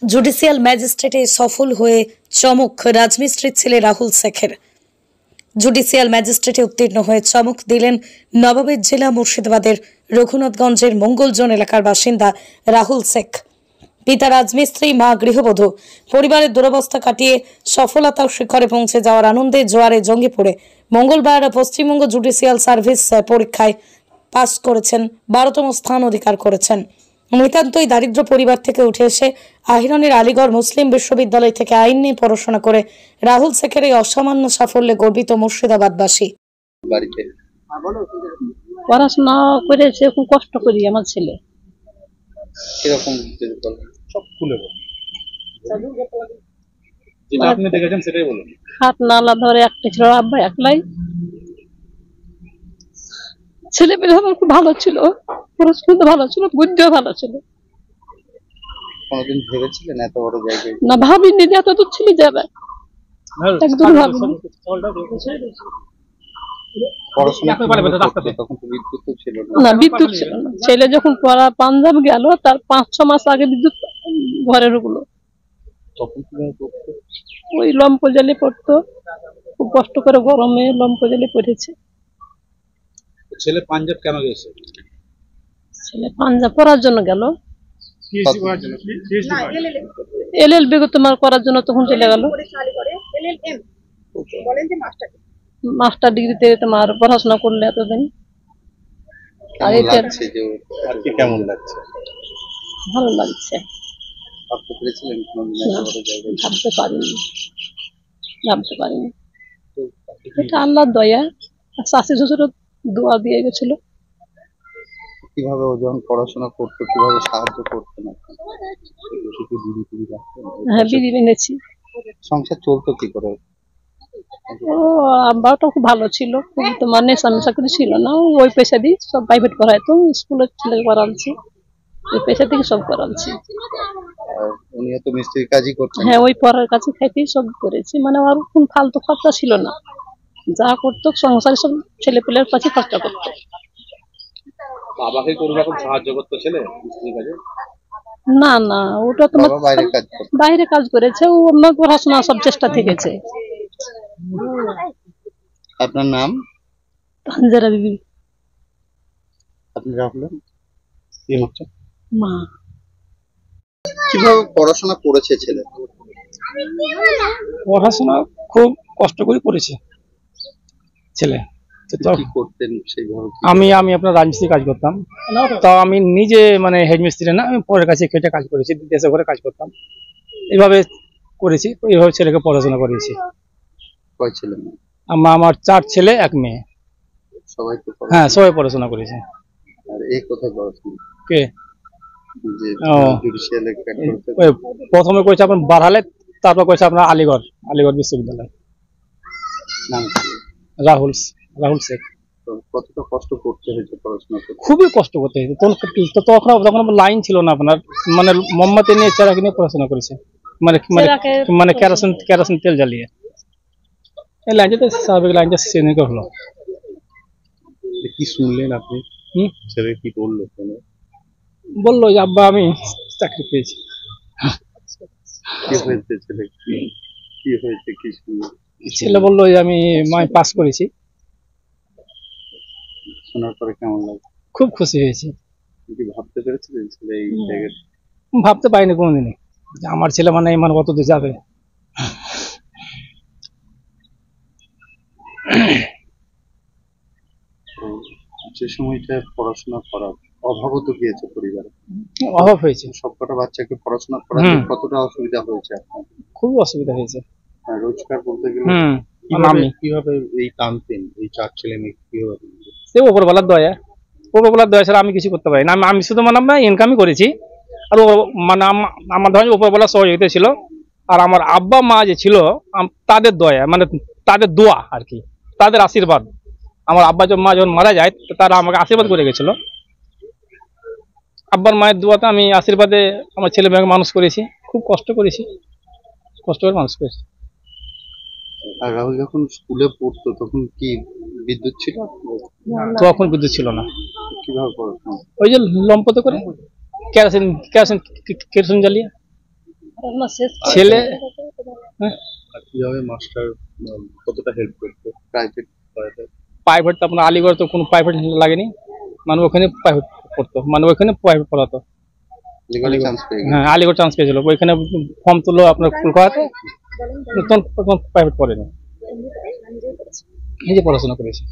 Judicial ম্যাজিস্ট্রেটে সফল হয়ে চমক রাজমিস্ত্রির ছেলে রাহুল শেখের। জুডিশিয়াল ম্যাজিস্ট্রেটে উত্তীর্ণ হয়ে চমক দিলেন নবাবের জেলা মুর্শিদাবাদের রঘুনাথগঞ্জের মঙ্গলজন এলাকার বাসিন্দা রাহুল শেখ। পিতা রাজমিস্ত্রি, মা গৃহবধূ। পরিবারের দুরবস্থা কাটিয়ে সফলতার শিখরে পৌঁছে যাওয়ার আনন্দে জোয়ারে জঙ্গি পড়ে মঙ্গলবার পশ্চিমবঙ্গ জুডিশিয়াল সার্ভিস পরীক্ষায় পাস করেছেন, 12তম স্থান অধিকার করেছেন। নিতান্তই দারিদ্র পরিবার থেকে উঠে এসে আহিরনের আলিগড় মুসলিম বিশ্ববিদ্যালয় থেকে আইন নিয়ে পড়াশোনা করে রাহুল শেখের এই অসামান্য সাফল্যে গর্বিত মুর্শিদাবাদবাসী। পড়াশোনা করেছে খুব কষ্ট করি আমার ছেলে। আপনি দেখেছেন সেটাই বলুন। হাত নালা ধরে একটা ছিল, আব্বা একলাই। ছেলে পেলে আমার খুব ভালো ছিল, পড়াশোনা ভালো ছিল, বুদ্ধিও ভালো ছিল। কোনদিন ভেবেছিলেন এত বড় জায়গায়? না, ভাবিনি যে এত দূর ছেলে যাবে, একদম ভাবিনি। না, বিদ্যুৎ ছিল না। ছেলে যখন পড়া পাঞ্জাব গেল তার 5-6 মাস আগে বিদ্যুৎ ঘরে ঢুকলো। ওই লম্প জ্বালে পড়তো, খুব কষ্ট করে গরমে লম্প জ্বালে পড়েছে। ছেলে পাঞ্জাব কেন গেছে? ছেলে পাঞ্জাব পড়ার জন্য গেল, LLB তোমার করার জন্য তখন চলে গেল। মাস্টার ডিগ্রিতে তোমার পড়াশোনা করলে এতদিন। কেমন লাগছে? ভালো লাগছে। ভাবতে পারিনি। এটা আল্লাহর দয়া, শাশি শ্বশুর দোয়া দিয়ে গেছিল। কিভাবে ও যখন পড়াশোনা করতো কিভাবে সাহায্য করতেন? হ্যাঁ, বিড়ি এনেছি। সংসার চলতো কি করে? ও আব্বাটা খুব ভালো ছিল, তোমার নেশা কিছু ছিল না। ওই পয়সা দিয়ে সব প্রাইভেট পড়াইতো, স্কুলের ছেলে পড়াচ্ছি, ওই পয়সা থেকে সব করাচ্ছি। উনিও তো মিস্ত্রির কাজই করতেন? হ্যাঁ, ওই পড়ার কাছে খাইতেই সব করেছি। মানে আর কোন ফালতু খরচা ছিল না, যা করতো সংসারে সব ছেলে পেলের কাছে খরচা করতো। বাবাকে কোন রকম সাহায্য করতো ছেলে মিস্ত্রির কাজে? না, ওটা তোমার বাইরে কাজ করেছে। ও আমার পড়াশোনা সব চেষ্টা থেকেছে। আপনার নাম? তানজারা বিবি। আপনি রাহুলের মা। কিভাবে পড়াশোনা করেছে ছেলে? পড়াশোনা খুব কষ্ট করে করেছে ছেলে। আমি আপনার রাজমিস্ত্রি কাজ করতাম, তো আমি নিজে মানে হেডমিস্ত্রি না, আমি পরের কাছে খেটে কাজ করেছি, দেশে ঘরে কাজ করতাম, এইভাবে করেছি। এইভাবে ছেলেকে পড়াশোনা করিয়েছি। কয় ছেলে? আমার 4 ছেলে 1 মেয়ে। সবাই? হ্যাঁ, সবাই পড়াশোনা করেছে। আর এই কোথায় পড়াশোনা? কে? জুডিশিয়ালে প্রথমে করেছে আপনার বারহালে, তারপর করেছে আপনার আলিগড় বিশ্ববিদ্যালয়। নাম? রাহুল শেখ। কতটা কষ্ট করতে হয়েছে পড়াশোনা করতে? খুবই কষ্ট করতে হয়েছে। তখন লাইন ছিল না আপনার, মানে মোমবাতি নিয়ে চেরাকে নিয়ে পড়াশোনা করেছে, মানে কেরোসিন তেল জ্বালিয়ে। এই লাইনটা স্বাভাবিক লাইনটা সেদিনকে হলো। কি শুনলেন আপনি? ছেলে কি বললো? বললো যে আব্বা আমি চাকরি পেয়েছি। ছেলে বললো যে আমি পাস করেছি। শোনার পরে কেমন লাগে? খুব খুশি হয়েছি। ভাবতে পেরেছিলেন ছেলে এই জায়গায়? ভাবতে পারিনি কোনোদিনই যে আমার ছেলে মানে কত দূর যাবে। যে সময়টা পড়াশোনা করার অভাবও তো গিয়েছে পরিবারে। অভাব হয়েছে। সবকটা বাচ্চাকে পড়াশোনা করাতে কতটা অসুবিধা হয়েছে আপনার? খুব অসুবিধা হয়েছে। রোজগার বলতে গেলে কিভাবে এই টানতেন এই 4 ছেলে মেয়ে? কিভাবে? সে উপরওয়ালার দয়া ছাড়া আমি কিছু করতে পারি না। আমি শুধু মানে ইনকামই করেছি, আর মানে আমার ধরেন উপরওয়ালার সহযোগিতা ছিল, আর আমার আব্বা মা যে ছিল তাদের দয়া, মানে তাদের দোয়া আর কি, তাদের আশীর্বাদ। আমার আব্বা মা যখন মারা যায় তারা আমাকে আশীর্বাদ করে গেছিল। আব্বার মায়ের দোয়াতে আমি আশীর্বাদে আমার ছেলে মেয়েকে মানুষ করেছি। খুব কষ্ট করেছি, কষ্ট করে মানুষ করেছি। আর রাহুল যখন স্কুলে পড়তো তখন কি বিদ্যুৎ ছিল? তখন বিদ্যুৎ ছিল না। কিভাবে পড়াশোনা? ওই যে লম্পতে করে কেরোসিন জ্বালিয়ে। ছেলে আর কিভাবে মাস্টার কতটা হেল্প করতো প্রাইভেট প্রাইভেট তো আপনার আলিগড় তো কোনো প্রাইভেট লাগেনি, মানে ওখানে প্রাইভেট পড়তো, মানে ওখানে প্রাইভেট পড়াতো। লিগালি চান্স পেয়ে গেছে। হ্যাঁ, আলিগড় চান্স পেয়েছিল, ওইখানে ফর্ম তুললো আপনার কলকাতাতে, তখন প্রাইভেট পড়েনি, নিজে পড়াশোনা করেছে।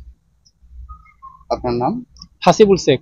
আপনার নাম? হাসিবুল শেখ।